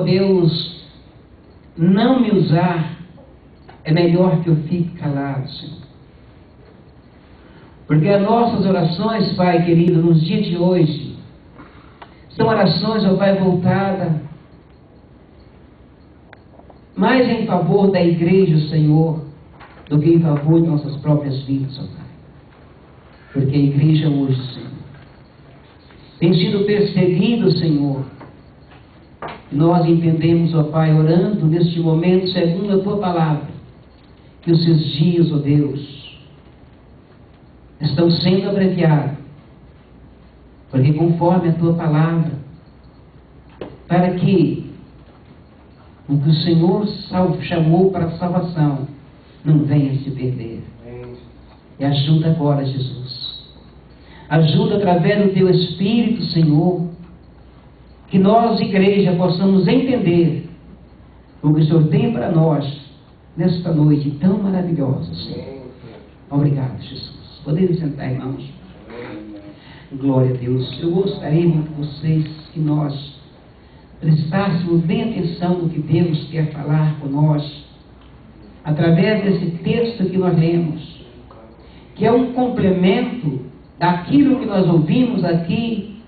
Deus não me usar, é melhor que eu fique calado, Senhor. Porque as nossas orações, Pai querido, nos dias de hoje, são orações, ó Pai, voltadas mais em favor da igreja, Senhor, do que em favor de nossas próprias vidas, ó Pai. Porque a igreja hoje, Senhor, tem sido perseguida, Senhor. Nós entendemos, ó Pai, orando neste momento, segundo a Tua palavra, que os seus dias, ó Deus, estão sendo abreviados, porque conforme a Tua palavra, para que o que o Senhor chamou para a salvação não venha se perder. E ajuda agora, Jesus. Ajuda através do Teu Espírito, Senhor, que nós, igreja, possamos entender o que o Senhor tem para nós nesta noite tão maravilhosa, Senhor. Obrigado, Jesus. Podemos sentar, irmãos? Glória a Deus. Eu gostaria muito de vocês que nós prestássemos bem atenção no que Deus quer falar com nós, através desse texto que nós lemos, que é um complemento daquilo que nós ouvimos aqui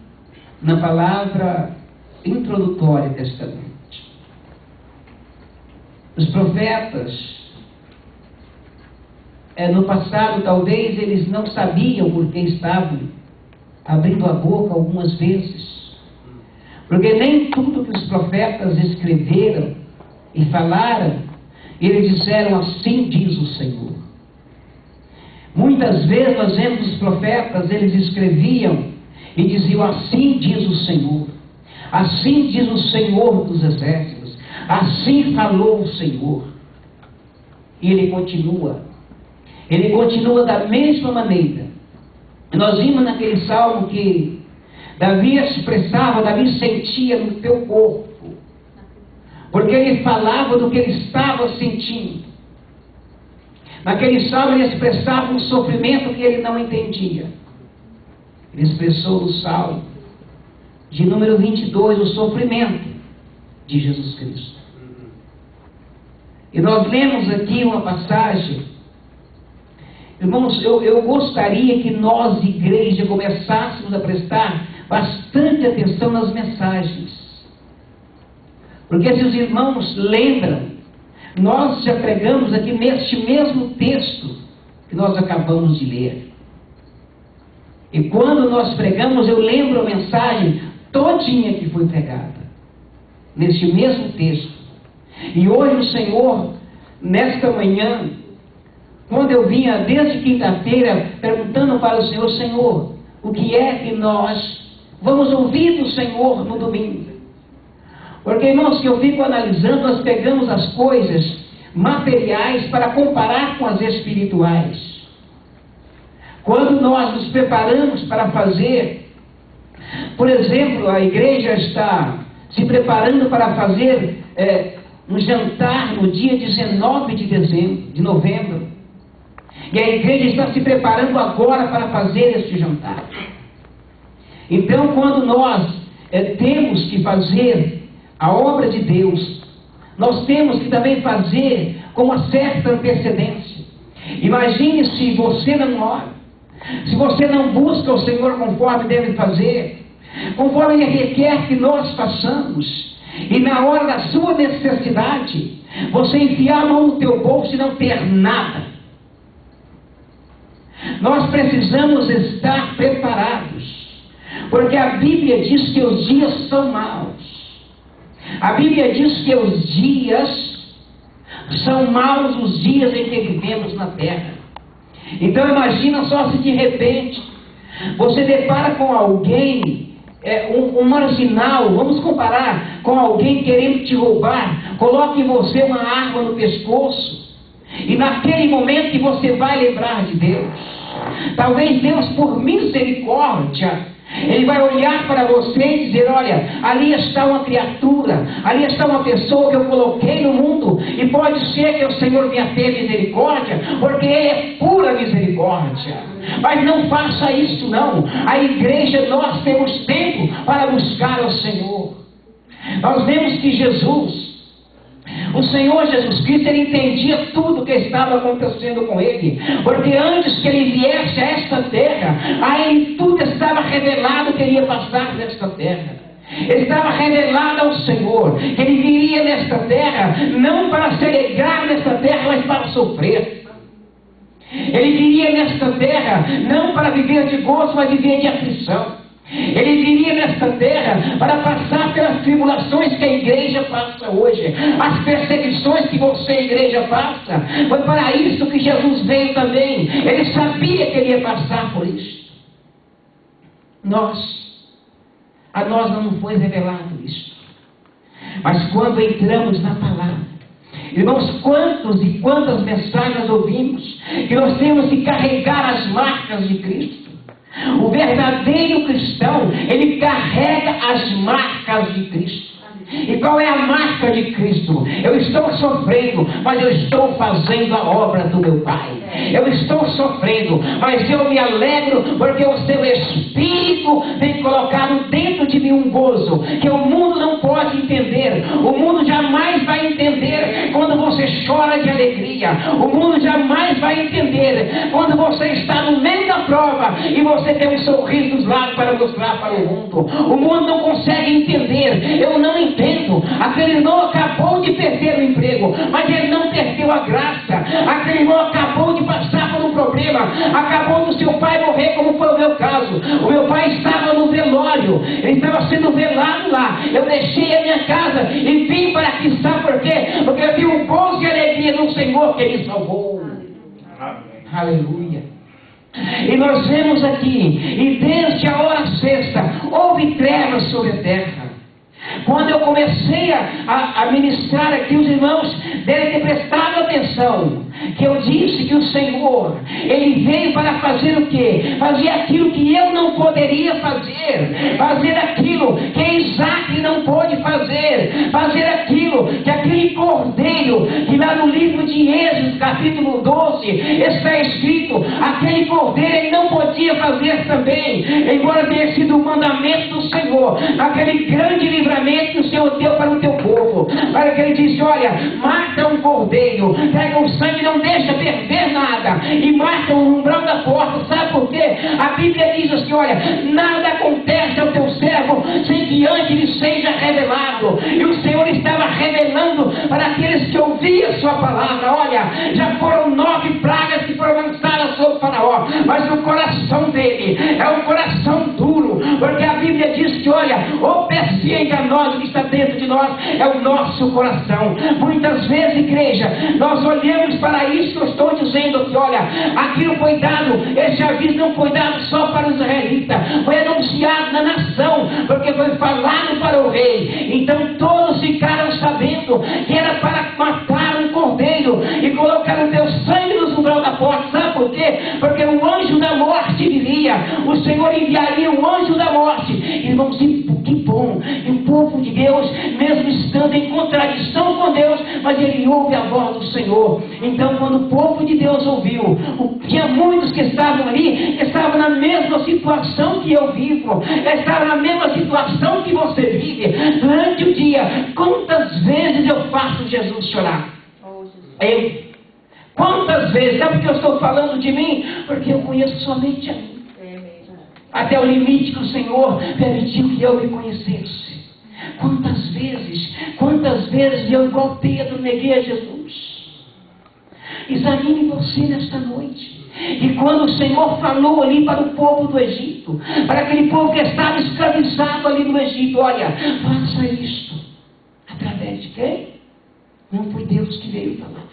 na palavra introdutória desta noite. Os profetas, no passado, talvez eles não sabiam por que estavam abrindo a boca algumas vezes. Porque nem tudo que os profetas escreveram e falaram, eles disseram assim diz o Senhor. Muitas vezes nós vemos os profetas, eles escreviam e diziam assim diz o Senhor. Assim diz o Senhor dos exércitos. Assim falou o Senhor. E ele continua. Ele continua da mesma maneira. Nós vimos naquele salmo que Davi expressava, Davi sentia no teu corpo. Porque ele falava do que ele estava sentindo. Naquele salmo ele expressava um sofrimento que ele não entendia. Ele expressou no salmo de número 22 o sofrimento de Jesus Cristo. E nós lemos aqui uma passagem. Irmãos, eu gostaria que nós, igreja, começássemos a prestar bastante atenção nas mensagens. Porque se os irmãos lembram, nós já pregamos aqui neste mesmo texto que nós acabamos de ler. E quando nós pregamos, eu lembro a mensagem todinha que foi pregada, neste mesmo texto. E hoje o Senhor, nesta manhã, quando eu vinha desde quinta-feira perguntando para o Senhor, Senhor, o que é que nós vamos ouvir do Senhor no domingo? Porque, irmãos, que eu fico analisando, nós pegamos as coisas materiais para comparar com as espirituais. Quando nós nos preparamos para fazer, por exemplo, a igreja está se preparando para fazer um jantar no dia 19 de novembro. E a igreja está se preparando agora para fazer este jantar. Então, quando nós temos que fazer a obra de Deus, nós temos que também fazer com uma certa antecedência. Imagine se você não ora, se você não busca o Senhor conforme deve fazer, conforme Ele requer que nós façamos, e na hora da sua necessidade, você enfiar a mão no teu bolso e não ter nada. Nós precisamos estar preparados, porque a Bíblia diz que os dias são maus. A Bíblia diz que os dias são maus, os dias em que vivemos na terra. Então imagina só se de repente você depara com alguém, um marginal, vamos comparar com alguém querendo te roubar, coloque em você uma arma no pescoço, e naquele momento que você vai lembrar de Deus, talvez Deus, por misericórdia, Ele vai olhar para você e dizer, olha, ali está uma criatura, ali está uma pessoa que eu coloquei no mundo, e pode ser que o Senhor venha ter misericórdia, porque Ele é pura misericórdia. Mas não faça isso não. A igreja, nós temos tempo para buscar o Senhor. Nós vemos que Jesus, o Senhor Jesus Cristo, ele entendia tudo o que estava acontecendo com ele, porque antes que ele viesse a esta terra, a ele tudo estava revelado que ele ia passar nesta terra. Estava revelado ao Senhor que ele viria nesta terra não para se alegrar nesta terra, mas para sofrer. Ele viria nesta terra não para viver de gozo, mas viver de aflição. Ele viria nesta terra para passar pelas tribulações que a igreja passa hoje, as perseguições que você, a igreja, passa. Foi para isso que Jesus veio também. Ele sabia que ele ia passar por isso. A nós não foi revelado isso. Mas quando entramos na palavra, irmãos, quantos e quantas mensagens ouvimos que nós temos que carregar as marcas de Cristo. O verdadeiro cristão, ele carrega as marcas de Cristo. E qual é a marca de Cristo? Eu estou sofrendo, mas eu estou fazendo a obra do meu Pai. Eu estou sofrendo, mas eu me alegro, porque o seu Espírito tem colocado dentro de mim um gozo que o mundo não pode entender. O mundo jamais vai entender quando você chora de alegria. O mundo jamais vai entender quando você está no meio da prova e você tem um sorriso dos lábios para mostrar para o mundo. O mundo não consegue entender. Eu não entendo. Aquele irmão acabou de perder o emprego, mas ele não perdeu a graça. Aquele irmão acabou de passar por um problema, acabou do seu pai morrer, como foi o meu caso. O meu pai estava no velório, ele estava sendo velado lá. Eu deixei a minha casa e vim para aqui, sabe por quê? Porque eu vi um gozo e alegria no Senhor que ele salvou. Aleluia. E nós vemos aqui, e desde a hora sexta houve trevas sobre a terra. Quando eu comecei a ministrar aqui, os irmãos devem ter prestado atenção, que eu disse que o Senhor, ele veio para fazer o quê? Fazer aquilo que eu não poderia fazer, fazer aquilo que Isaac não pôde fazer aquilo que aquele cordeiro, que lá no livro de Êxodo, capítulo 12, está escrito, aquele cordeiro ele não podia fazer também, embora tenha sido o mandamento do Senhor, aquele grande livramento que o Senhor deu para o teu povo, para que ele disse, olha, mata um cordeiro, pega o sangue, não deixa perder nada, e marca o umbral da porta. Sabe por quê? A Bíblia diz assim, olha, nada acontece ao teu servo sem que antes ele seja revelado. E o Senhor estava revelando para aqueles que ouviam a sua palavra. Olha, já foram 9 pragas que foram lançadas sobre o Faraó, mas o coração dele é um coração duro, porque a Bíblia diz que, olha, o pescia enganoso que está dentro de nós é o nosso coração. Muitas vezes, igreja, nós olhamos para isso que eu estou dizendo aqui, olha, aquilo foi dado, esse aviso não foi dado só para os israelitas, foi anunciado na nação, porque foi falado para o rei. Então todos ficaram sabendo que era para matar um cordeiro e colocar o teu sangue no umbral da porta. Sabe por quê? Porque o anjo da morte viria, o Senhor enviaria um anjo da morte. Irmãos, que bom, e o povo de Deus, mesmo estando em contradição com Deus, mas ele ouve a voz do Senhor. Então quando o povo de Deus ouviu, tinha muitos que estavam ali, que estavam na mesma situação que eu vivo, estavam na mesma situação que você vive. Durante o dia, quantas vezes eu faço Jesus chorar? Quantas vezes? Sabe porque eu estou falando de mim? Porque eu conheço somente a mim. Até o limite que o Senhor permitiu que eu me conhecesse. Quantas vezes eu, igual Pedro, neguei a Jesus. Examine você nesta noite. E quando o Senhor falou ali para o povo do Egito, para aquele povo que estava escravizado ali no Egito, olha, faça isto. Através de quem? Não foi Deus que veio falar.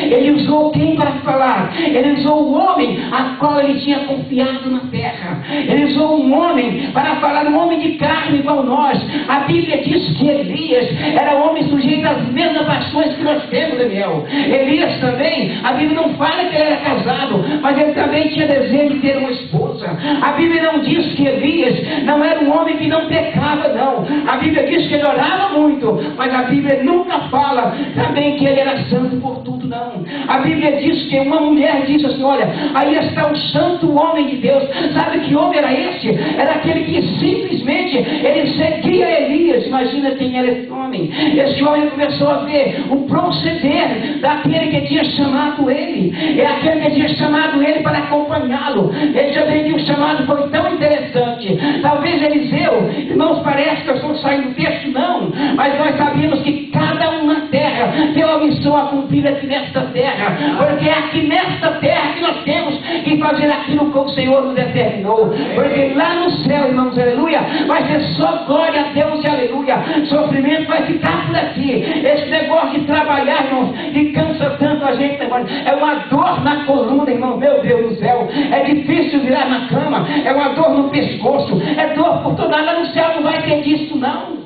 Ele usou quem para falar? Ele usou o homem a qual ele tinha confiado na terra. Ele usou um homem para falar, um homem de carne igual nós. A Bíblia diz que Elias era um homem sujeito às mesmas paixões que nós temos, Daniel. Elias também, a Bíblia não fala que ele era casado, mas ele também tinha desejo de ter uma esposa. A Bíblia não diz que Elias não era um homem que não pecava, não. A Bíblia diz que ele orava muito, mas a Bíblia nunca fala também que ele era santo por tudo, não. A Bíblia diz que uma mulher disse assim, olha, aí está o santo homem de Deus. Sabe que homem era esse? Era aquele que simplesmente, ele seguia Elias. Imagina quem era esse homem. Esse homem começou a ver o proceder daquele que tinha chamado ele. É aquele que tinha chamado ele para acompanhá-lo. Ele também que o chamado foi tão interessante. Talvez Eliseu, irmãos, parece que eu estou saindo do texto, não. Mas nós sabemos que cada um na terra tem uma missão a cumprir aqui nesta terra. Porque é aqui nesta terra que nós temos que fazer aquilo que o Senhor nos determinou. Porque lá no céu, irmãos, aleluia, vai ser só glória a Deus e aleluia. Sofrimento vai ficar por aqui. Esse negócio de trabalhar, irmãos, que cansa tanto a gente agora. É uma dor na coluna, irmão, meu Deus do céu. É difícil virar na cama. É uma dor no pescoço. É dor por toda lá no céu. Não vai ter disso, não.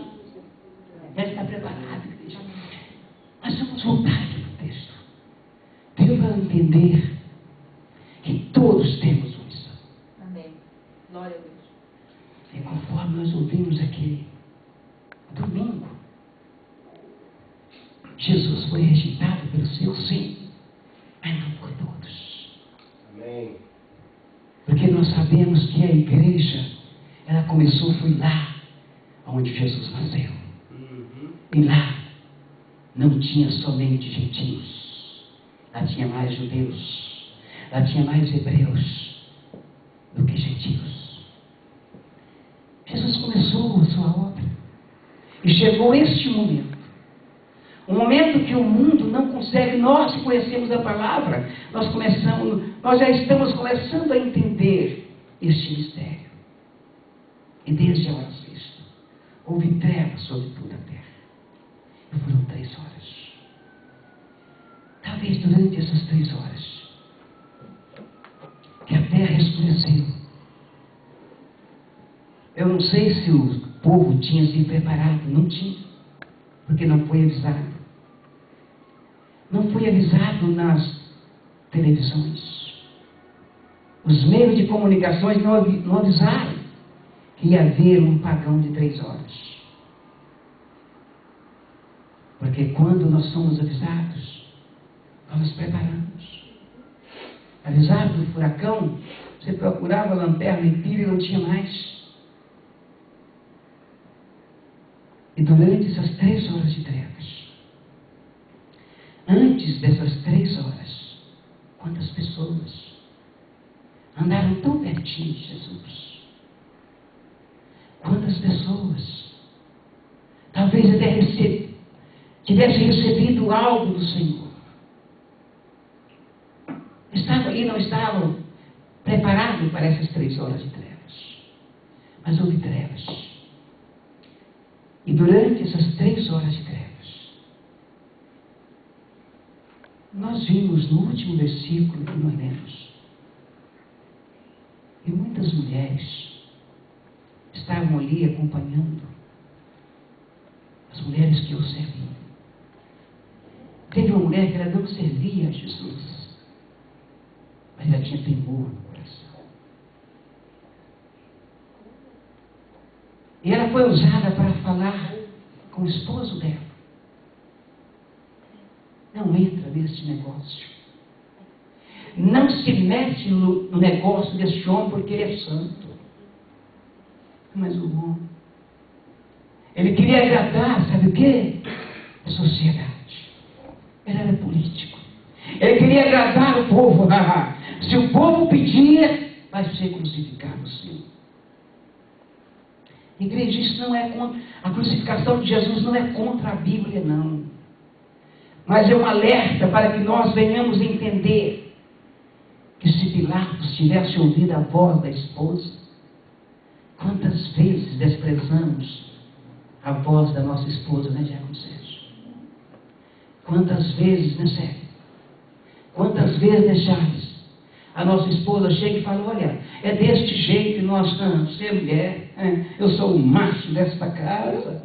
Já está preparado, igreja. Mas vamos voltar aqui para o texto. Deus vai entender que todos temos uma missão. Amém. Glória a Deus. E conforme nós ouvimos aqui, domingo, Jesus foi rejeitado pelo seu sim, mas não por todos. Amém. Porque nós sabemos que a igreja, ela começou, foi lá onde Jesus nasceu. E lá não tinha somente gentios, lá tinha mais judeus, lá tinha mais hebreus do que gentios. Jesus começou a sua obra e chegou este momento, um momento que o mundo não consegue. Nós que conhecemos a palavra, nós já estamos começando a entender este mistério. E desde a hora sexta houve trevas sobre toda a terra. E foram 3 horas. Talvez durante essas 3 horas que a terra escureceu. Eu não sei se o povo tinha se preparado. Não tinha, porque não foi avisado. Não foi avisado nas televisões. Os meios de comunicações não avisaram que ia haver um apagão de 3 horas. Porque quando nós somos avisados, nós nos preparamos. Avisado do furacão, você procurava lanterna e pilha e não tinha mais. E durante essas 3 horas de trevas, antes dessas 3 horas, quantas pessoas andaram tão pertinho de Jesus? Quantas pessoas talvez até tivessem recebido algo do Senhor? Estavam ali, não estavam preparados para essas 3 horas de trevas. Mas houve trevas. E durante essas 3 horas de trevas, nós vimos no último versículo que nós lemos, que muitas mulheres estavam ali acompanhando, as mulheres que o serviam. Teve uma mulher que ela não servia a Jesus, mas ela tinha temor no coração. E ela foi usada para falar com o esposo dela. Não entra nesse negócio. Não se mete no negócio desse homem porque ele é santo. Mas o homem, ele queria agradar, sabe o quê? A sociedade. Ele era político. Ele queria agradar o povo. Se o povo pedia, vai ser crucificado, sim. Igreja, isso não é contra. A crucificação de Jesus não é contra a Bíblia, não. Mas é um alerta para que nós venhamos entender que se Pilatos tivesse ouvido a voz da esposa, quantas vezes desprezamos a voz da nossa esposa, né, Diácono Sérgio? Quantas vezes, né, Sérgio? Quantas vezes, né, Charles? A nossa esposa chega e fala, olha, é deste jeito, nós, você é mulher, eu sou o macho desta casa,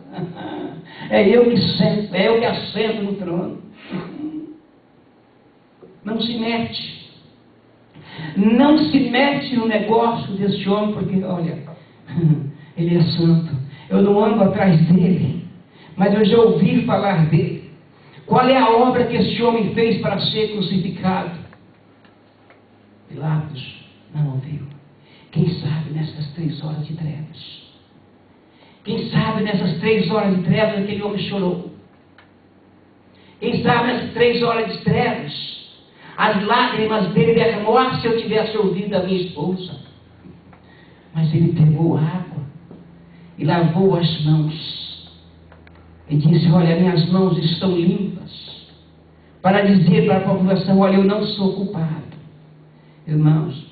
é eu que assento no trono. Não se mete. Não se mete no negócio desse homem, porque, olha, ele é santo. Eu não ando atrás dele, mas eu já ouvi falar dele. Qual é a obra que este homem fez para ser crucificado? Pilatos não ouviu. Quem sabe nessas 3 horas de trevas? Quem sabe nessas 3 horas de trevas aquele homem chorou? Quem sabe nessas 3 horas de trevas as lágrimas dele derramou? Ah, se eu tivesse ouvido a minha esposa. Mas ele pegou água e lavou as mãos e disse: olha, minhas mãos estão limpas, para dizer para a população: olha, eu não sou culpado. Irmãos,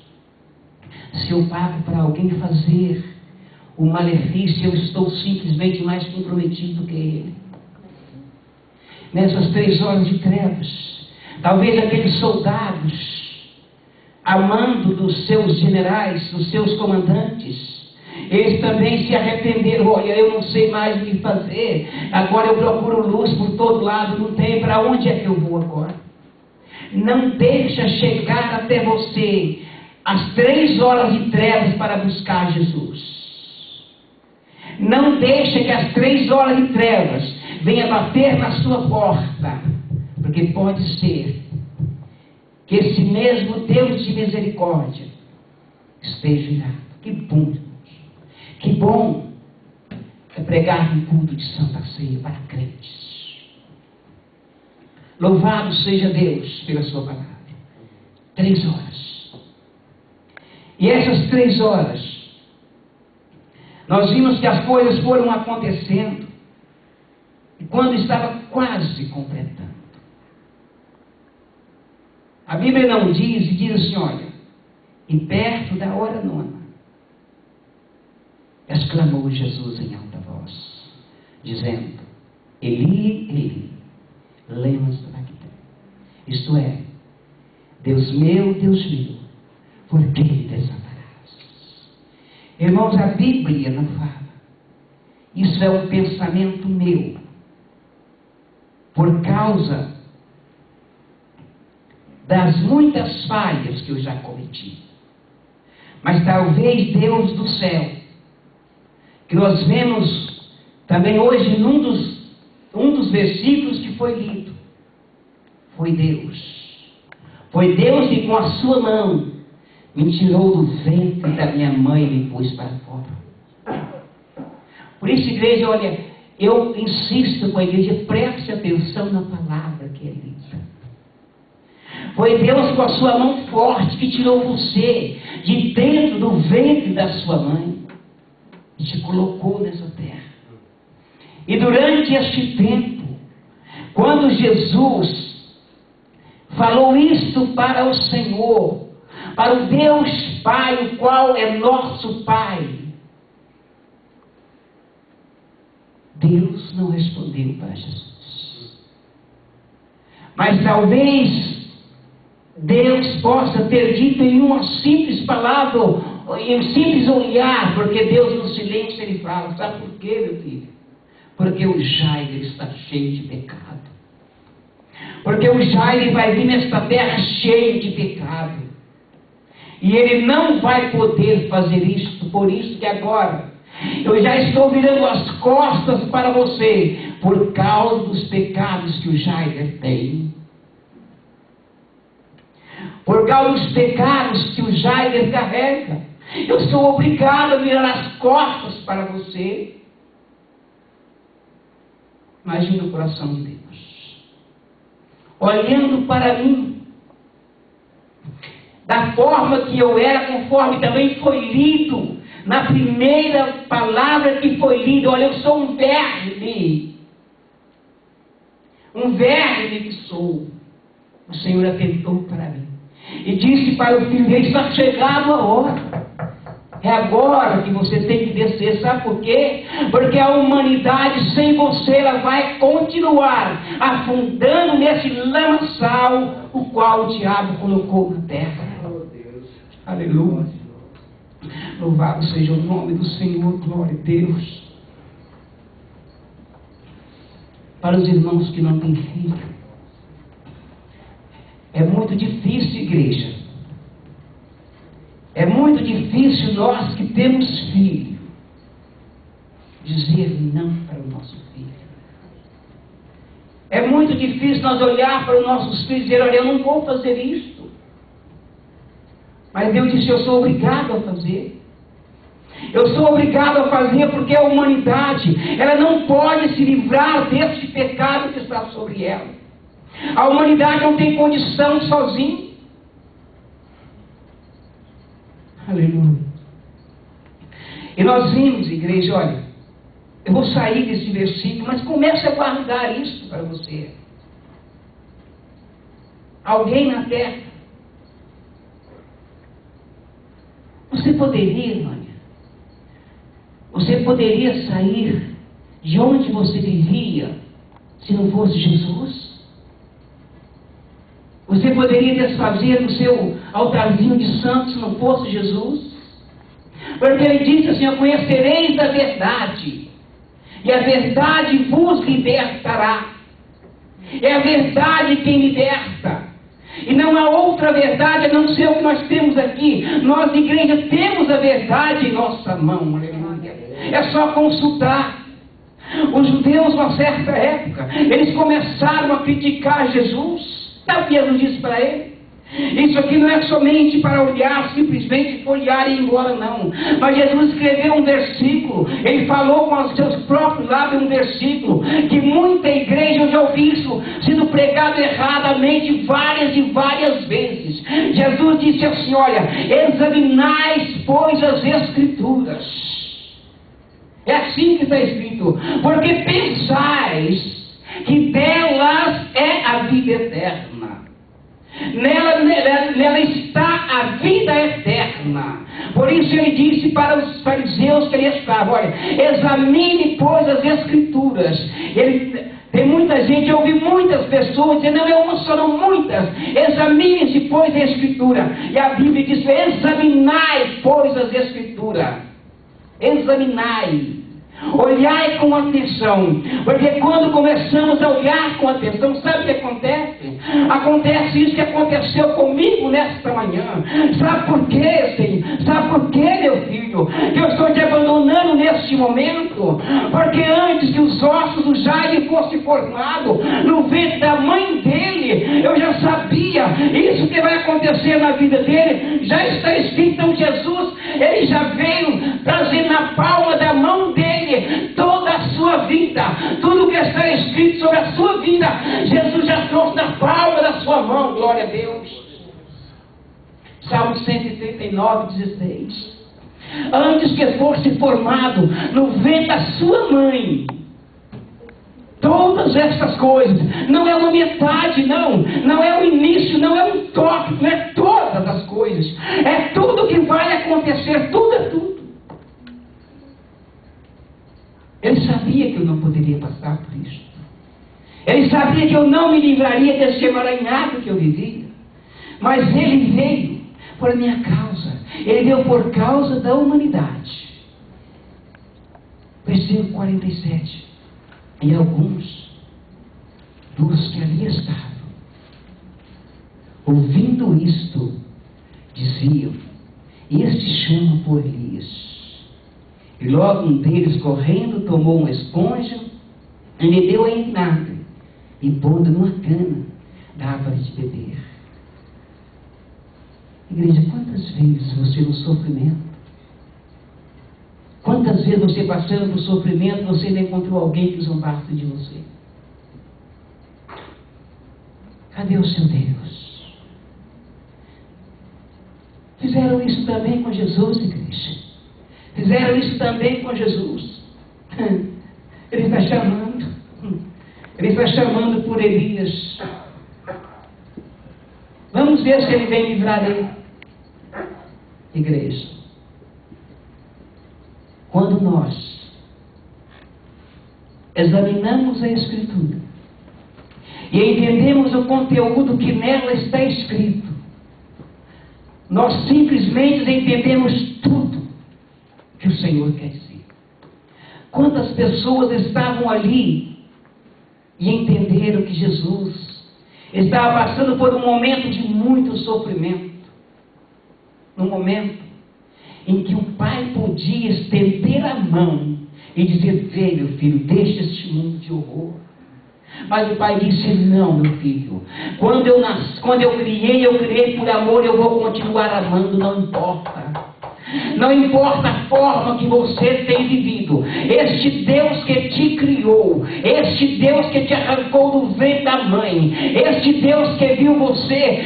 se eu pago para alguém fazer o malefício, eu estou simplesmente mais comprometido que ele. Nessas 3 horas de trevas, talvez aqueles soldados, amando dos seus generais, dos seus comandantes, eles também se arrependeram. Olha, eu não sei mais o que fazer, agora eu procuro luz por todo lado, não tem, para onde é que eu vou agora? Não deixa chegar até você as 3 horas de trevas para buscar Jesus. Não deixa que as 3 horas de trevas venha bater na sua porta, porque pode ser que esse mesmo Deus de misericórdia esteja irado. Que bom, irmãos. Que bom é pregar um culto de Santa Ceia para crentes. Louvado seja Deus pela sua palavra. 3 horas. E essas 3 horas, nós vimos que as coisas foram acontecendo, e quando estava quase completando, a Bíblia não diz, e diz assim, olha, e perto da hora 9, exclamou Jesus em alta voz, dizendo: Eli, Eli, lema sabachthani. Isto é, Deus meu, por que me desamparás? Irmãos, a Bíblia não fala. Isso é um pensamento meu, por causa das muitas falhas que eu já cometi. Mas talvez Deus do céu, que nós vemos também hoje num dos versículos que foi lido, foi Deus. Foi Deus que com a sua mão me tirou do ventre da minha mãe e me pôs para fora. Por isso, igreja, olha, eu insisto com a igreja, preste atenção na palavra que é lida. Foi Deus com a sua mão forte que tirou você de dentro do ventre da sua mãe e te colocou nessa terra. E durante este tempo, quando Jesus falou isto para o Senhor, para o Deus Pai, o qual é nosso Pai, Deus não respondeu para Jesus. Mas talvez Deus possa ter dito em uma simples palavra, em um simples olhar, porque Deus no silêncio ele fala. Sabe por quê, meu filho? Porque o Jair está cheio de pecado. Porque o Jair vai vir nesta terra cheio de pecado. E ele não vai poder fazer isto. Por isso que agora eu já estou virando as costas para você, por causa dos pecados que o Jair tem. Por causa dos pecados que o Jair carrega, eu sou obrigado a virar as costas para você. Imagina o coração de Deus olhando para mim da forma que eu era, conforme também foi lido na primeira palavra que foi lida. Olha, eu sou um verme que sou. O Senhor atentou para mim e disse para o filho dele: está chegado a hora. É agora que você tem que descer. Sabe por quê? Porque a humanidade sem você, ela vai continuar afundando nesse lamaçal o qual o diabo colocou na terra. Aleluia. Louvado seja o nome do Senhor. Glória a Deus. Para os irmãos que não têm filho, é muito difícil, igreja. É muito difícil nós que temos filho dizer não para o nosso filho. É muito difícil nós olhar para os nossos filhos e dizer, olha, eu não vou fazer isto. Mas Deus disse, eu sou obrigado a fazer. Eu sou obrigado a fazer porque a humanidade, ela não pode se livrar deste pecado que está sobre ela. A humanidade não tem condição sozinha. Aleluia. E nós vimos, igreja, olha, eu vou sair desse versículo, mas comece a guardar isso para você. Alguém na terra, você poderia, você poderia sair de onde você vivia se não fosse Jesus? Você poderia desfazer do seu altarzinho de santos se não fosse Jesus? Porque ele disse assim, conhecereis a verdade, e a verdade vos libertará. É a verdade quem liberta. E não há outra verdade a não ser o que nós temos aqui. Nós, igreja, temos a verdade em nossa mão. Aleluia. É só consultar. Os judeus, numa certa época, eles começaram a criticar Jesus. Sabe o que Jesus disse para ele? Isso aqui não é somente para olhar, simplesmente folhear e ir embora, não. Mas Jesus escreveu um versículo, ele falou com os seus próprios lábios um versículo, que muita igreja, eu já ouvi isso sendo pregado erradamente várias e várias vezes. Jesus disse assim, olha, examinais, pois, as Escrituras. É assim que está escrito, porque pensais que delas é a vida eterna. Nela está a vida eterna. Por isso ele disse para os fariseus que ele estava, olha, examine, pois, as Escrituras. Tem muita gente, eu ouvi muitas pessoas dizendo, não é uma só, não, muitas. Examine-se, pois, a Escritura. E a Bíblia diz, examinai, pois, as Escrituras. Examinai. Olhai com atenção, porque quando começamos a olhar com atenção, sabe o que acontece? Acontece isso que aconteceu comigo nesta manhã. Sabe por quê, Senhor? Sabe por quê, meu filho? Que eu estou te abandonando neste momento? Porque antes que os ossos do Jair fossem formados no ventre da mãe dele, eu já sabia isso que vai acontecer na vida dele. Já está escrito, então Jesus, ele já veio trazer na palma da mão dele toda a sua vida, tudo que está escrito sobre a sua vida, Jesus já trouxe na palma da sua mão, glória a Deus. Salmo 139, 16. Antes que fosse formado no ventre da sua mãe, todas essas coisas, não é uma metade, não é o início, não é um toque, não é todas as coisas, é tudo que vai acontecer, tudo é tudo. Ele sabia que eu não poderia passar por isso. Ele sabia que eu não me livraria desse emaranhado que eu vivia. Mas ele veio por minha causa. Ele veio por causa da humanidade. Versículo 47. E alguns dos que ali estavam, ouvindo isto, diziam, este chama por Elias. E logo um deles, correndo, tomou uma esponja e meteu em vinagre e pondo numa cana, dava-lhe de beber. Igreja, quantas vezes você no sofrimento, quantas vezes você passando por sofrimento, você não encontrou alguém que zombasse de você? Cadê o seu Deus? Fizeram isso também com Jesus, igreja. Fizeram isso também com Jesus. Ele está chamando. Ele está chamando por Elias. Vamos ver se ele vem livrar dele. Igreja, quando nós examinamos a Escritura e entendemos o conteúdo que nela está escrito, nós simplesmente entendemos tudo que o Senhor quer dizer. Quantas pessoas estavam ali e entenderam que Jesus estava passando por um momento de muito sofrimento, num momento em que o pai podia estender a mão e dizer, vem meu filho, deixa este mundo de horror, Mas o pai disse: não, meu filho. Quando eu criei por amor, eu vou continuar amando, não importa. Não importa a forma que você tem vivido, este Deus que te criou, este Deus que te arrancou do ventre da mãe, este Deus que viu você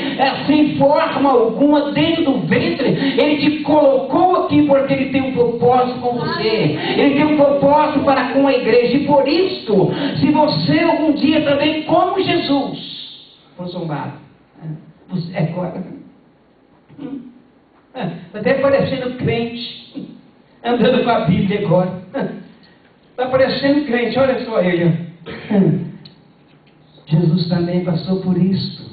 sem forma alguma dentro do ventre, Ele te colocou aqui porque Ele tem um propósito com você, Ele tem um propósito para com a igreja. E por isso, se você algum dia também, como Jesus, for zombado, você agora... Está até parecendo crente, andando com a Bíblia agora. Está parecendo crente, olha só ele. Jesus também passou por isso.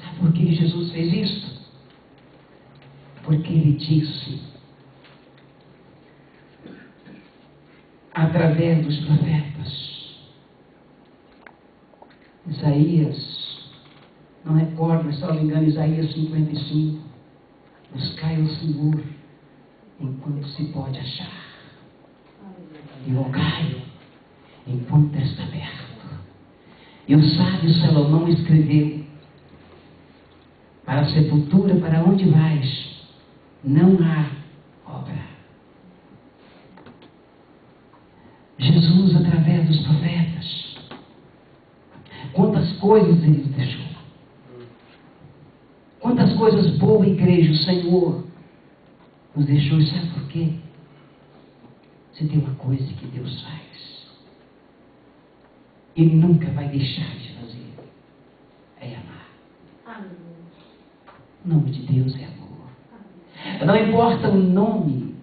Sabe por que Jesus fez isso? Porque Ele disse, através dos profetas, Isaías, não recordo, mas só me engano, Isaías 55. Buscai o Senhor enquanto se pode achar. E rogai enquanto está aberto. E o sábio Salomão escreveu: para a sepultura, para onde vais, não há obra. Jesus, através dos profetas, quantas coisas Ele deixou. Quantas coisas boas, igreja, o Senhor nos deixou. E sabe por quê? Se tem uma coisa que Deus faz, Ele nunca vai deixar de fazer, é amar. Amém. O nome de Deus é amor. Não importa o nome,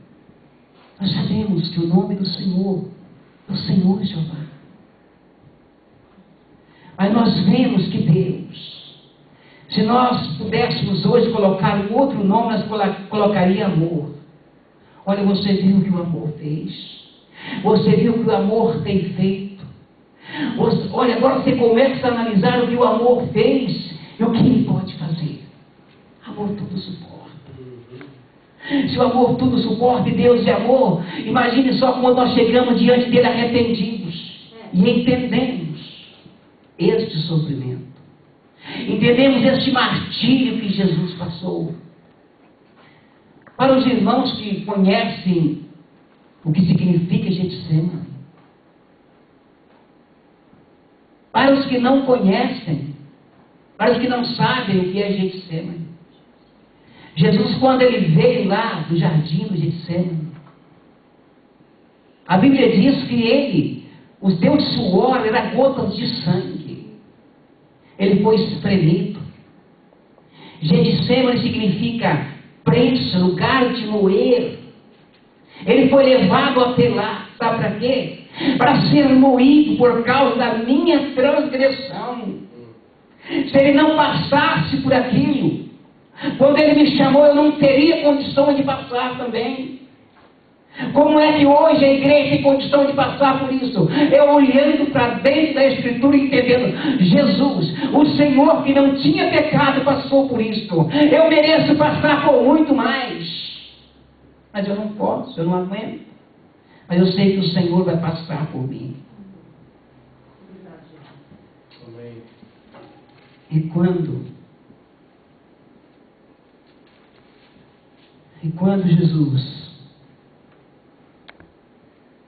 nós sabemos que o nome do Senhor é o Senhor Jeová. Mas nós vemos que Deus, se nós pudéssemos hoje colocar um outro nome, nós colocaria amor. Olha, você viu o que o amor fez. Você viu o que o amor tem feito. Olha, agora você começa a analisar o que o amor fez e o que Ele pode fazer. Amor tudo suporta. Se o amor tudo suporta e Deus é amor, imagine só quando nós chegamos diante dele arrependidos e entendemos este sofrimento. Entendemos este martírio que Jesus passou. Para os irmãos que conhecem o que significa Getsemane, para os que não conhecem, para os que não sabem o que é Getsemane, Jesus, quando Ele veio lá do jardim do Getsemane, a Bíblia diz que Ele, os deu suor, era gotas de sangue. Ele foi espremido. Getsemane significa prensa, lugar de moer. Ele foi levado até lá, sabe para quê? Para ser moído por causa da minha transgressão. Se Ele não passasse por aquilo, quando Ele me chamou, eu não teria condição de passar também. Como é que hoje a igreja tem condição de passar por isso? Eu olhando para dentro da Escritura e entendendo, Jesus, o Senhor que não tinha pecado passou por isso. Eu mereço passar por muito mais. Mas eu não posso, eu não aguento. Mas eu sei que o Senhor vai passar por mim. E quando Jesus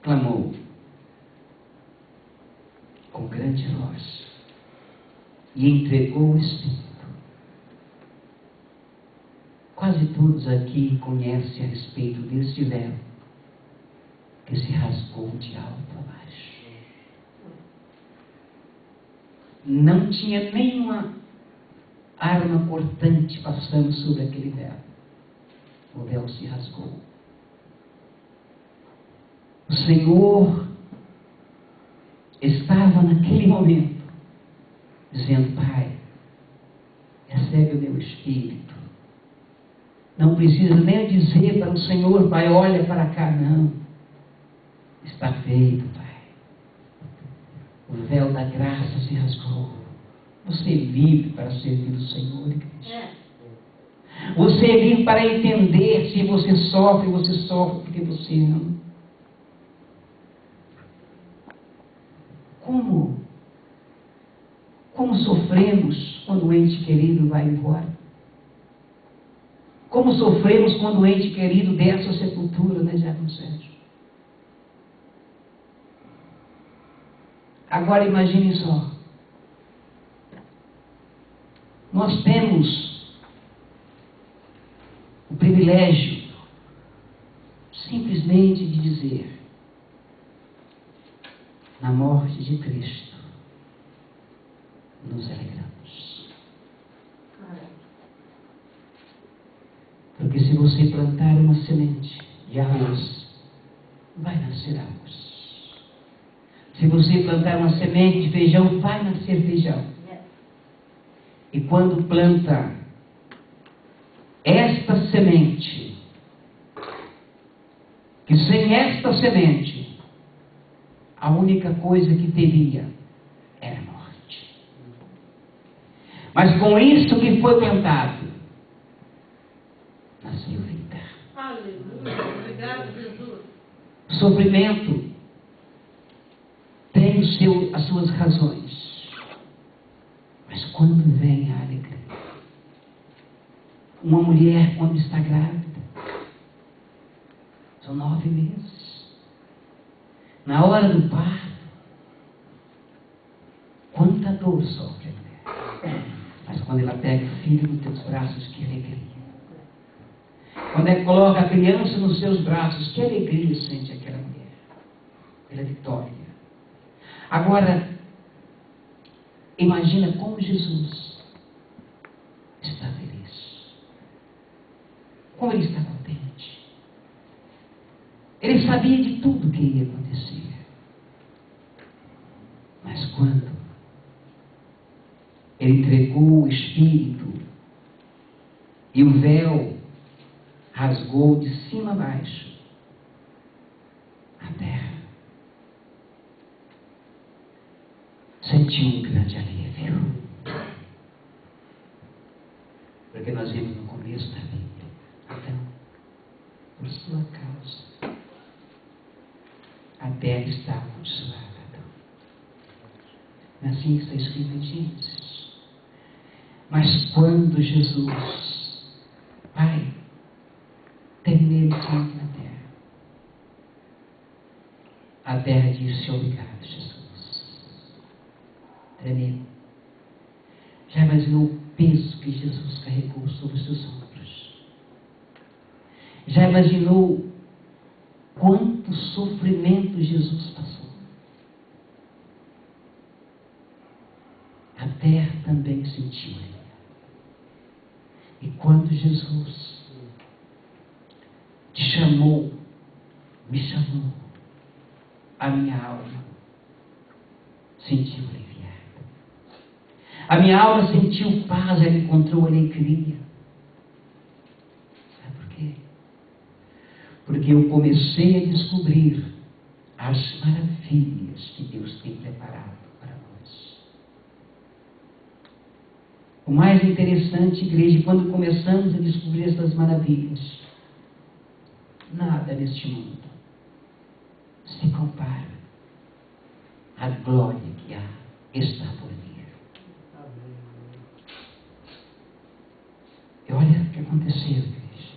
clamou com grande voz e entregou o Espírito, quase todos aqui conhecem a respeito deste véu que se rasgou de alto a baixo. Não tinha nenhuma arma cortante passando sobre aquele véu. O véu se rasgou. O Senhor estava naquele momento dizendo: Pai, recebe o meu espírito. Não precisa nem dizer para o Senhor: Pai, olha para cá. Não. Está feito, Pai. O véu da graça se rasgou. Você é livre para servir o Senhor, igreja. Você é livre para entender. Se você sofre porque você ama. Como sofremos quando o ente querido vai embora? Como sofremos quando o ente querido desce à sepultura, né, Diácono Sérgio? Agora imagine só. Nós temos o privilégio simplesmente de dizer: na morte de Cristo nos alegramos. Porque se você plantar uma semente de arroz, vai nascer arroz. Se você plantar uma semente de feijão, vai nascer feijão. E quando planta esta semente, que sem esta semente, a única coisa que teria era morte. Mas com isso que foi plantado, nasceu vida. Aleluia. Obrigado, Jesus. O sofrimento tem as suas razões. Mas quando vem a alegria, uma mulher quando está grávida, são 9 meses, na hora do parto, quanta dor sofre a mulher. Mas quando ela pega o filho nos teus braços, que alegria. Quando ela coloca a criança nos seus braços, que alegria sente aquela mulher, pela vitória. Agora, imagina como Jesus está feliz, como ele está contente. Ele sabia de tudo que ia acontecer. Mas quando ele entregou o Espírito e o véu rasgou de cima a baixo a terra, sentiu um grande alívio. Porque nós vimos no começo da Bíblia: Adão, por sua causa, a terra está amaldiçoada. Não é assim que está escrito em Gênesis. Mas quando Jesus, Pai, terminei o tempo na terra, a terra disse: obrigado, Jesus. Tremeu. Já imaginou o peso que Jesus carregou sobre os seus ombros? Já imaginou quanto sofrimento Jesus passou? A terra também sentiu. E quando Jesus te chamou, me chamou, a minha alma sentiu aliviada. A minha alma sentiu paz, ela encontrou alegria. Sabe por quê? Porque eu comecei a descobrir as maravilhas que Deus tem preparado para nós. O mais interessante, igreja, quando começamos a descobrir essas maravilhas, nada neste mundo se compara à glória que há está por vir. E olha o que aconteceu, igreja.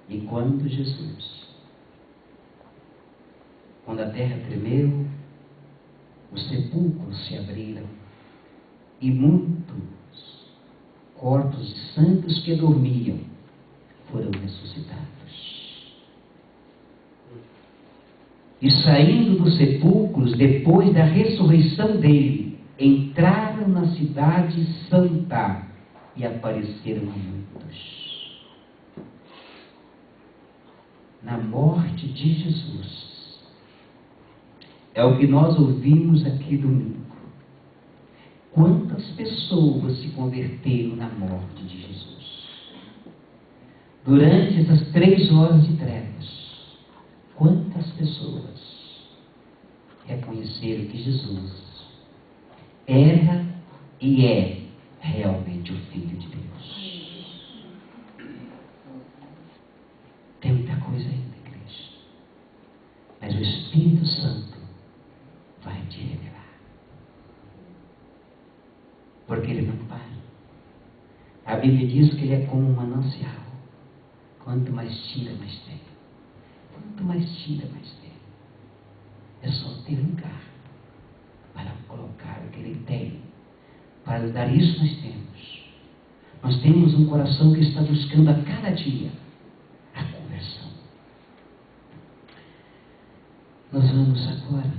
E quando Jesus, quando a terra tremeu, os sepulcros se abriram e muitos corpos de santos que dormiam foram ressuscitados. E saindo dos sepulcros, depois da ressurreição dele, entraram na cidade santa e apareceram a muitos. Na morte de Jesus, é o que nós ouvimos aqui domingo. Quantas pessoas se converteram na morte de Jesus? Durante essas 3 horas de trevas, quantas pessoas reconheceram que Jesus era e é realmente o Filho de Deus? Tem muita coisa ainda, igreja. Mas o Espírito Santo vai te porque Ele não para. A Bíblia diz que Ele é como um manancial. Quanto mais tira, mais tem. Quanto mais tira, mais tem. É só ter lugar para colocar o que Ele tem. Para dar isso nós temos. Nós temos um coração que está buscando a cada dia a conversão. Nós vamos agora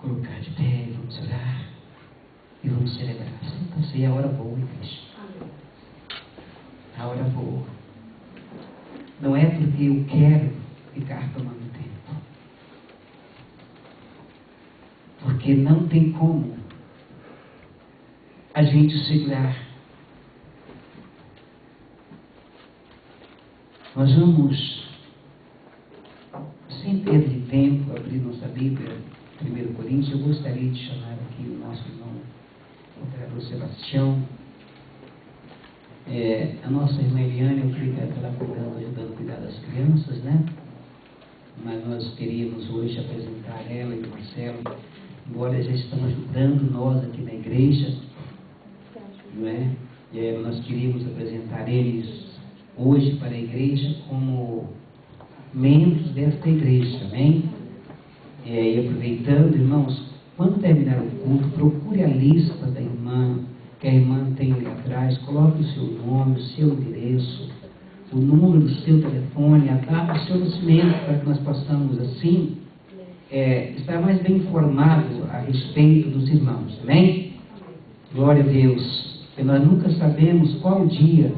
colocar de pé, vamos orar e vamos celebrar. Santa Ceia é a hora boa, igreja. A hora boa. Não é porque eu quero ficar tomando tempo. Porque não tem como a gente segurar. Nós vamos, sem perda de tempo, abrir nossa Bíblia, 1 Coríntios. Eu gostaria de chamar aqui o nosso irmão, o vereador Sebastião. A nossa irmã Eliane, eu creio que ela está ajudando a cuidar das crianças, né? Mas nós queríamos hoje apresentar ela e o Marcelo, embora já estão ajudando nós aqui na igreja, não é? Nós queríamos apresentar eles hoje para a igreja como membros desta igreja, amém? E aproveitando, irmãos, quando terminar o culto, procure a lista da irmã, que a irmã tem ali atrás, coloque o seu nome, o seu endereço, o número do seu telefone, a data do seu nascimento, para que nós possamos assim estar mais bem informados a respeito dos irmãos, amém? Glória a Deus, porque nós nunca sabemos qual o dia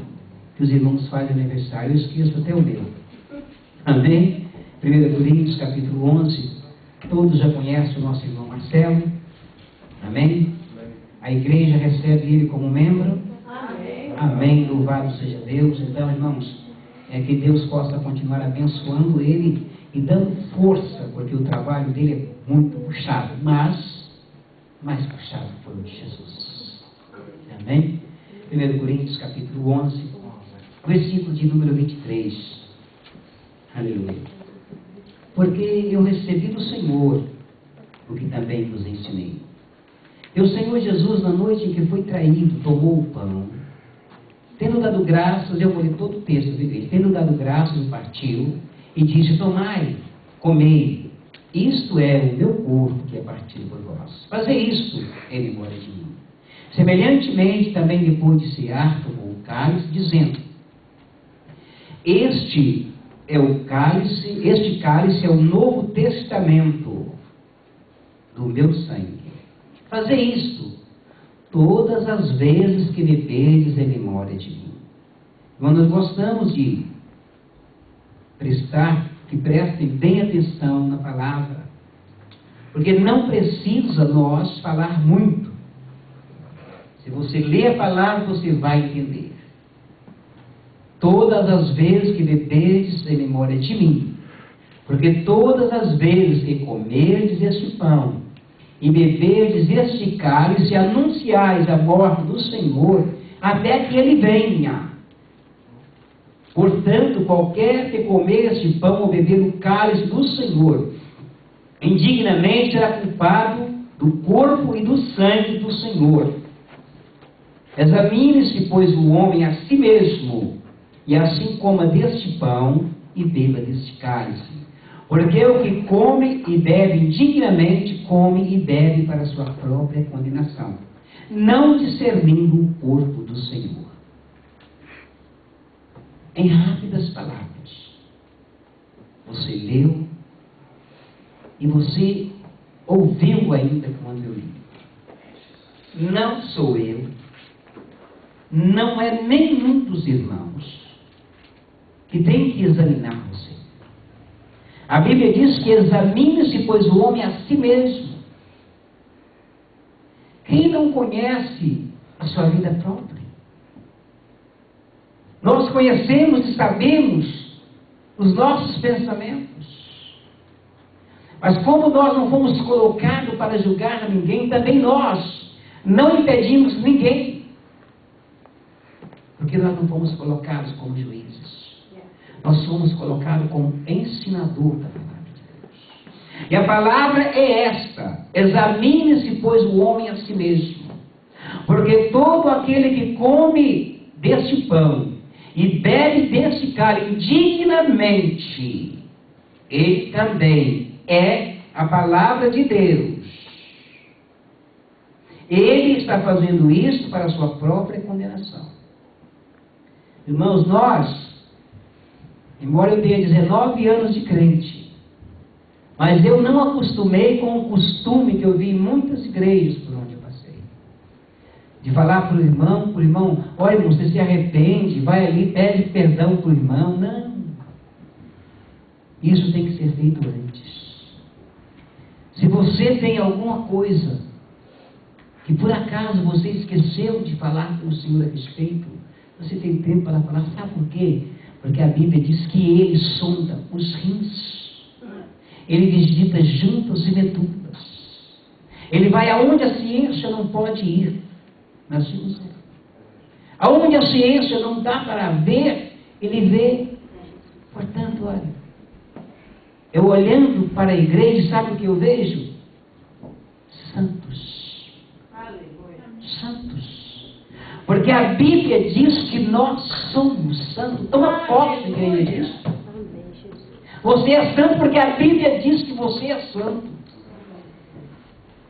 que os irmãos fazem aniversário. Eu esqueço até o meu, amém? 1 Coríntios capítulo 11, todos já conhecem o nosso irmão Marcelo, amém? A igreja recebe ele como membro, amém? Amém, louvado seja Deus. Então, irmãos, que Deus possa continuar abençoando ele e dando força, porque o trabalho dele é muito puxado, mas mais puxado foi o de Jesus, amém? 1 Coríntios capítulo 11, versículo de número 23, aleluia. Porque eu recebi do Senhor o que também vos ensinei. E o Senhor Jesus, na noite em que foi traído, tomou o pão, tendo dado graças, eu vou ler todo o texto da igreja, tendo dado graças, partiu e disse: tomai, comei, isto é o meu corpo que é partido por vós. Fazer isto em memória de mim. Semelhantemente, também depois de cear, tomou o cálice, dizendo: este cálice é o Novo Testamento do meu sangue. Fazer isto todas as vezes que beberdes em memória de mim. Quando nós gostamos de que prestem bem atenção na palavra, porque não precisa nós falar muito. Se você ler a palavra, você vai entender. Todas as vezes que beberdes em memória de mim, porque todas as vezes que comerdes este pão e beberdes este cálice, anunciais a morte do Senhor até que Ele venha. Portanto, qualquer que comer este pão ou beber o cálice do Senhor indignamente será culpado do corpo e do sangue do Senhor. Examine-se, pois, o homem a si mesmo, e assim coma deste pão e beba deste cálice. Porque o que come e bebe indignamente, come e bebe para a sua própria condenação, não discernindo o corpo do Senhor. Em rápidas palavras, você leu e você ouviu ainda quando eu li. Não sou eu, não é nenhum dos irmãos que tem que examinar você. A Bíblia diz que examine-se, pois, o homem a si mesmo. Quem não conhece a sua vida própria? Nós conhecemos e sabemos os nossos pensamentos. Mas como nós não fomos colocados para julgar a ninguém, também nós não impedimos ninguém. Porque nós não fomos colocados como juízes. Nós somos colocados como ensinador da palavra de Deus. E a palavra é esta: examine-se, pois, o homem a si mesmo. Porque todo aquele que come deste pão e bebe deste cálice dignamente, ele também é a palavra de Deus. Ele está fazendo isso para a sua própria condenação. Irmãos, nós, embora eu tenha 19 anos de crente, mas eu não acostumei com o costume que eu vi em muitas igrejas por onde eu passei. De falar para o irmão, olha, irmão, você se arrepende, vai ali, pede perdão para o irmão. Não. Isso tem que ser feito antes. Se você tem alguma coisa que por acaso você esqueceu de falar com o Senhor a respeito, você tem tempo para falar. Sabe por quê? Porque a Bíblia diz que Ele sonda os rins. Ele visita juntas e medulas. Ele vai aonde a ciência não pode ir. Na ciência. Aonde a ciência não dá para ver, Ele vê. Portanto, olha, eu olhando para a igreja, sabe o que eu vejo? Santos. Santos. Porque a Bíblia diz que nós somos santos. Toma posse, igreja, disso. Você é santo porque a Bíblia diz que você é santo.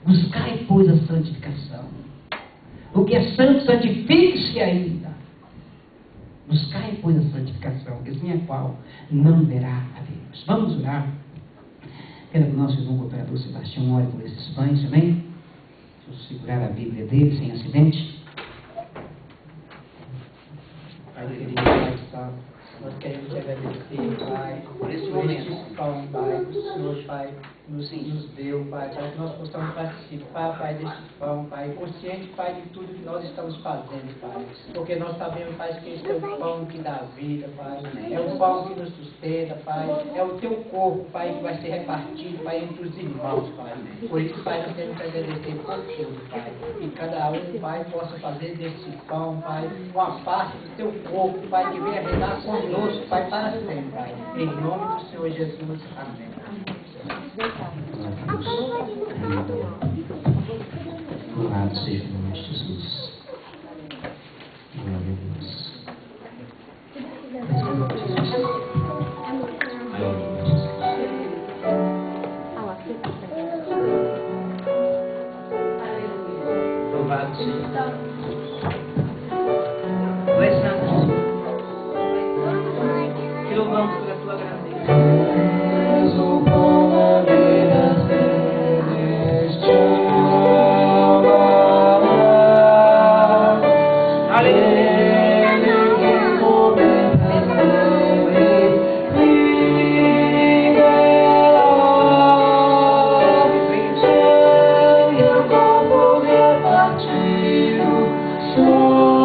Buscai, pois, a santificação. O que é santo, santifique-se ainda. Buscai, pois, a santificação, que sem a qual não verá a Deus. Vamos orar. Quero que o nosso irmão cooperador Sebastião ore por esses pães, amém? Deixa eu segurar a Bíblia dele sem acidente. Pai querido, Pai Santo, nós queremos te agradecer, Pai, por esse momento, Pai, que o Senhor, Pai, nos deu, Pai, para que nós possamos participar, Pai, deste pão, Pai, consciente, Pai, de tudo que nós estamos fazendo, Pai, porque nós sabemos, Pai, que este é o pão que dá vida, Pai, é o pão que nos sustenta, Pai, é o teu corpo, Pai, que vai ser repartido, Pai, entre os irmãos, Pai, por isso, Pai, nós temos que agradecer por tudo, Pai, que cada um, Pai, possa fazer deste pão, Pai, uma parte do teu corpo, Pai, que venha reinar conosco, Pai, para sempre, Pai, em nome do Senhor Jesus, amém. Louvado seja o nome de Jesus. Glória a Deus. Louvado seja. Pai Santo, te louvamos pela tua grandeza. Oh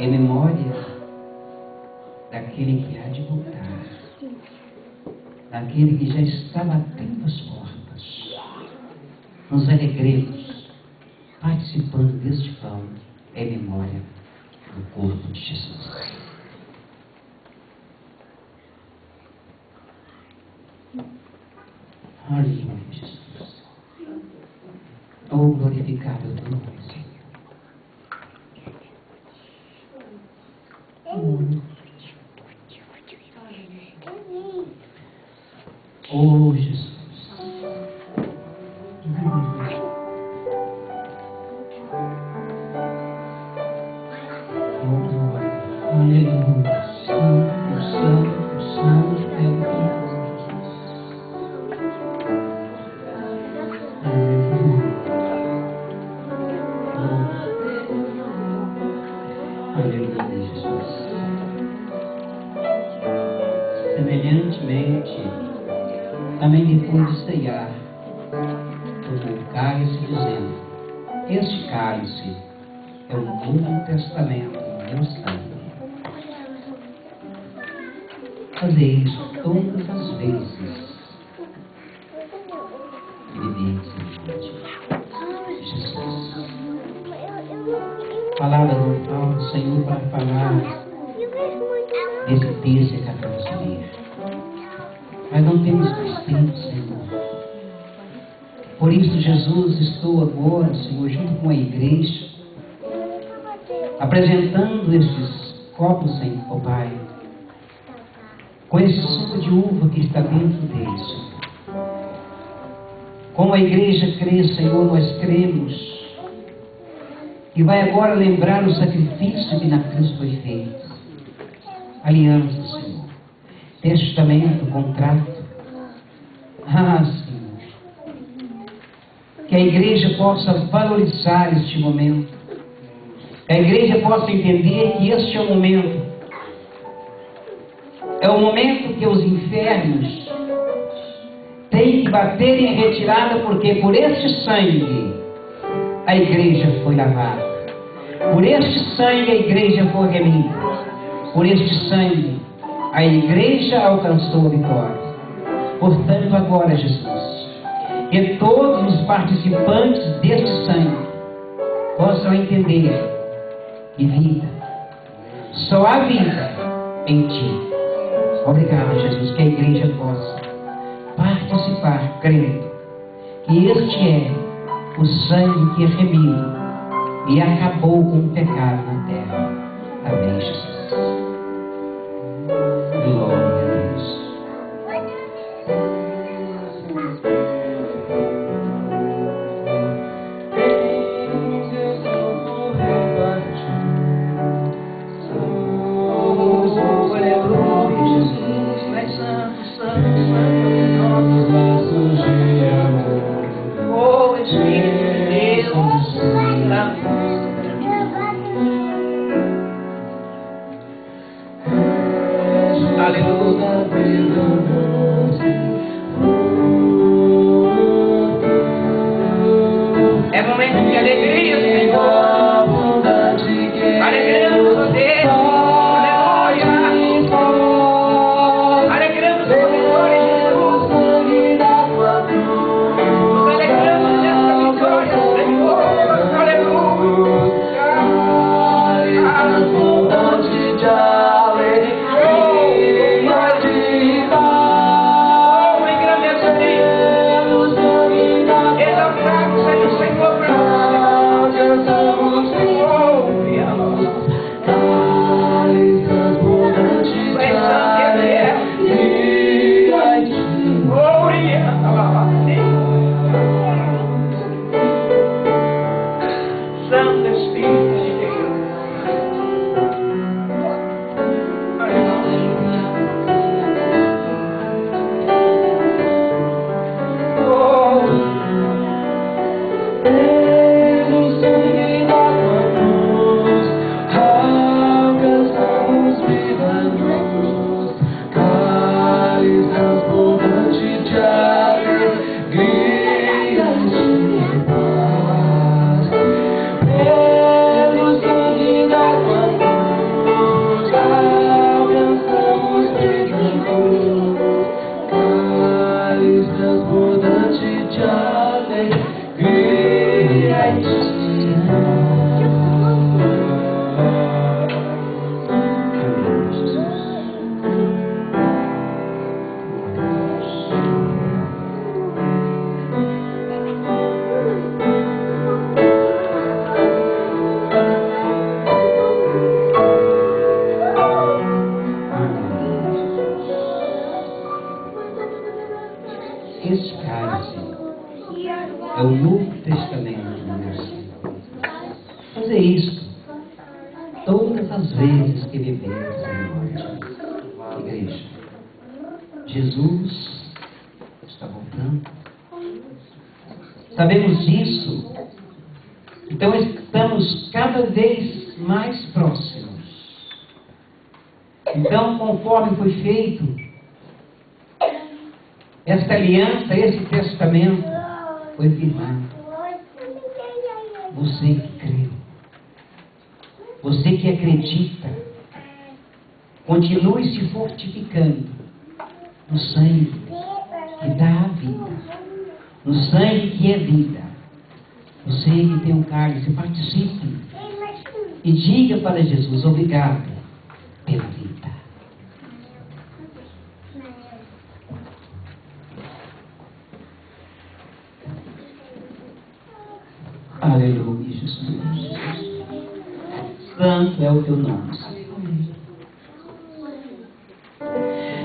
em memória daquele que há de voltar, daquele que já está batendo as portas. Nos alegremos participando deste pão em memória do corpo de Jesus. Aleluia, Jesus. Oh, glorificado é o teu nome, Senhor. Oh, Jesus. Aleluia. Santo, santo, santo é o teu nome, Jesus. Aleluia, Jesus. Semelhantemente, também depois de ceiar, tomou o cálice, dizendo: este cálice é o Novo Testamento do meu sangue. Fazei isso todas as vezes que bebeis em noite. Jesus. Palavra do Senhor para falar desse texto que acabamos de ler. Mas não temos mais tempo, Senhor. Por isso, Jesus, estou agora, Senhor, junto com a igreja, apresentando esses copos, Senhor, ó Pai, com esse suco de uva que está dentro deles, Senhor. Como a igreja crê, Senhor, nós cremos e vai agora lembrar o sacrifício que na cruz foi feito. Aliança, Senhor. Testamento, contrato. Ah, Senhor. Que a igreja possa valorizar este momento. Que a igreja possa entender que este é o momento. É o momento que os infernos têm que bater em retirada, porque por este sangue a igreja foi lavada. Por este sangue a igreja foi remida. Por este sangue a igreja alcançou a vitória. Portanto, agora, Jesus, que todos os participantes deste sangue possam entender que vida, só há vida em Ti. Obrigado, Jesus, que a igreja possa participar, crendo que este é o sangue que remiu e acabou com o pecado na terra. Amém, Jesus. Glória a Deus. É momento de alegria, Senhor. Alegramos você. Aleluia. Alegramos a vitória de Jesus. Nos alegramos nessa vitória, Senhor. Aleluia. Senhor, fonte de alegria e esse cálice é o Novo Testamento, meu Senhor. Fazer isso todas as vezes que vivermos em morte. Igreja, Jesus está voltando. Sabemos disso. Então estamos cada vez mais próximos. Então, conforme foi feito esta aliança, esse testamento foi firmado. Você que creu, você que acredita, continue se fortificando no sangue que dá a vida, no sangue que é vida. Você que tem um cálice, participe e diga para Jesus: obrigado pela vida. Aleluia, Jesus. Santo é o teu nome, Senhor.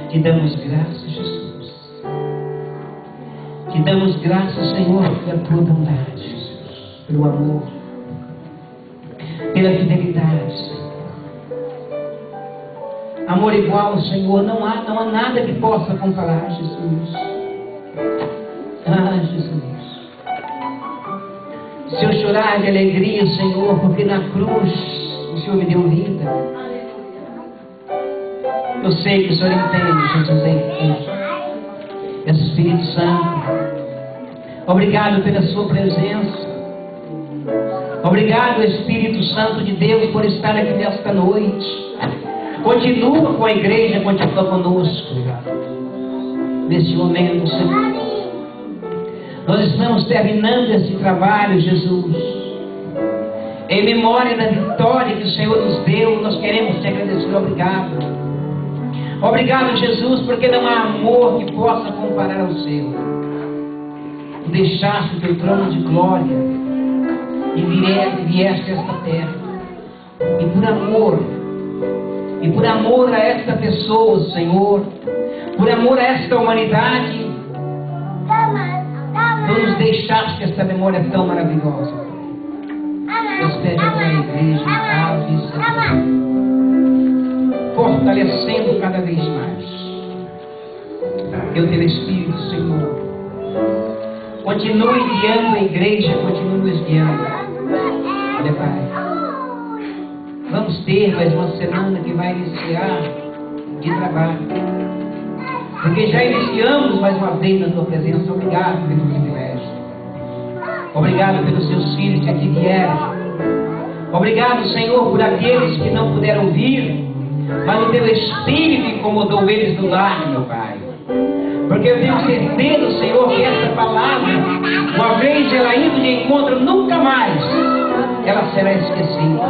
Te damos graças, Jesus. Te damos graças, Senhor, pela tua bondade, Jesus, pelo amor, pela fidelidade, Senhor. Amor igual, Senhor, não há nada que possa comparar, Jesus. Ah, Jesus. Se eu chorar de alegria, Senhor, porque na cruz o Senhor me deu vida. Eu sei que o Senhor entende, Jesus entende. Espírito Santo, obrigado pela sua presença. Obrigado, Espírito Santo de Deus, por estar aqui nesta noite. Continua com a igreja, continua conosco. Neste momento, Senhor, nós estamos terminando esse trabalho, Jesus. Em memória da vitória que o Senhor nos deu, nós queremos te agradecer. Obrigado. Obrigado, Jesus, porque não há amor que possa comparar ao seu. Tu deixaste o teu trono de glória e vieste a esta terra. E por amor a esta pessoa, Senhor, por amor a esta humanidade, tu nos deixaste esta memória tão maravilhosa. Deus pede para a igreja, fortalecendo cada vez mais. Eu teu Espírito, Senhor, continue guiando a igreja, continue nos guiando. Olha, Pai, vamos ter mais uma semana que vai iniciar de trabalho, porque já iniciamos mais uma vez na tua presença. Obrigado pelo privilégio. Obrigado pelos seus filhos que aqui vieram. Obrigado, Senhor, por aqueles que não puderam vir, mas o teu Espírito incomodou eles do lar, meu Pai. Porque eu tenho certeza, Senhor, que essa palavra, uma vez ela indo de encontro, nunca mais ela será esquecida.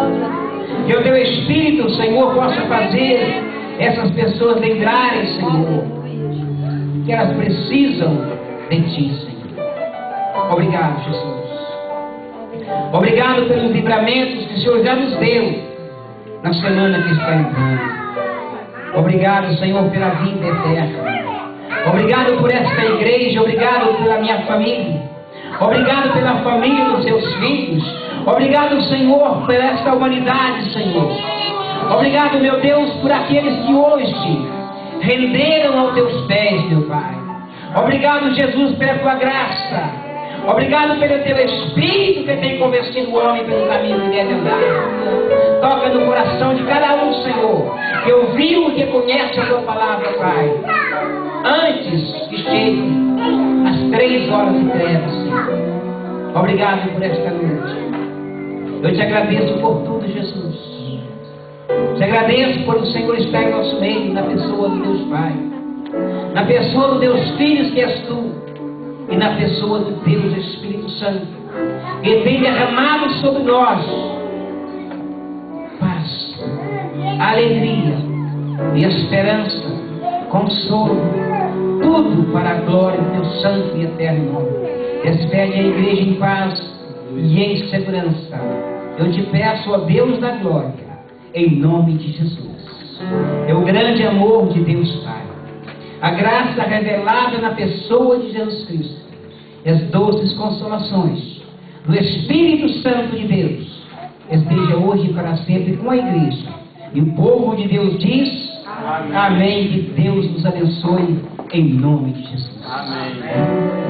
Que o teu Espírito, Senhor, possa fazer essas pessoas lembrarem, Senhor, que elas precisam de Ti, Senhor. Obrigado, Jesus. Obrigado pelos livramentos que o Senhor já nos deu na semana que está entrando. Obrigado, Senhor, pela vida eterna. Obrigado por esta igreja. Obrigado pela minha família. Obrigado pela família dos seus filhos. Obrigado, Senhor, por esta humanidade, Senhor. Obrigado, meu Deus, por aqueles que hoje renderam aos teus pés, meu Pai. Obrigado, Jesus, pela tua graça. Obrigado pelo teu Espírito que tem convencido o homem pelo caminho que deve andar. Toca no coração de cada um, Senhor, que ouviu e que conhece a tua palavra, Pai, antes que chegue as 3 horas de trevas, Senhor. Obrigado por esta noite. Eu te agradeço por tudo, Jesus. Te agradeço por o Senhor estar em nosso meio, na pessoa do Deus Pai, na pessoa dos teus filhos que és tu. e na pessoa de Deus Espírito Santo, que tem derramado sobre nós paz, alegria e esperança, consolo, tudo para a glória do teu santo e eterno nome. Despede a igreja em paz e em segurança. Eu te peço, ó Deus da glória, em nome de Jesus. É o grande amor de Deus Pai, a graça revelada na pessoa de Jesus Cristo, e as doces consolações do Espírito Santo de Deus esteja hoje e para sempre com a igreja. E o povo de Deus diz amém. Que Deus nos abençoe em nome de Jesus. Amém.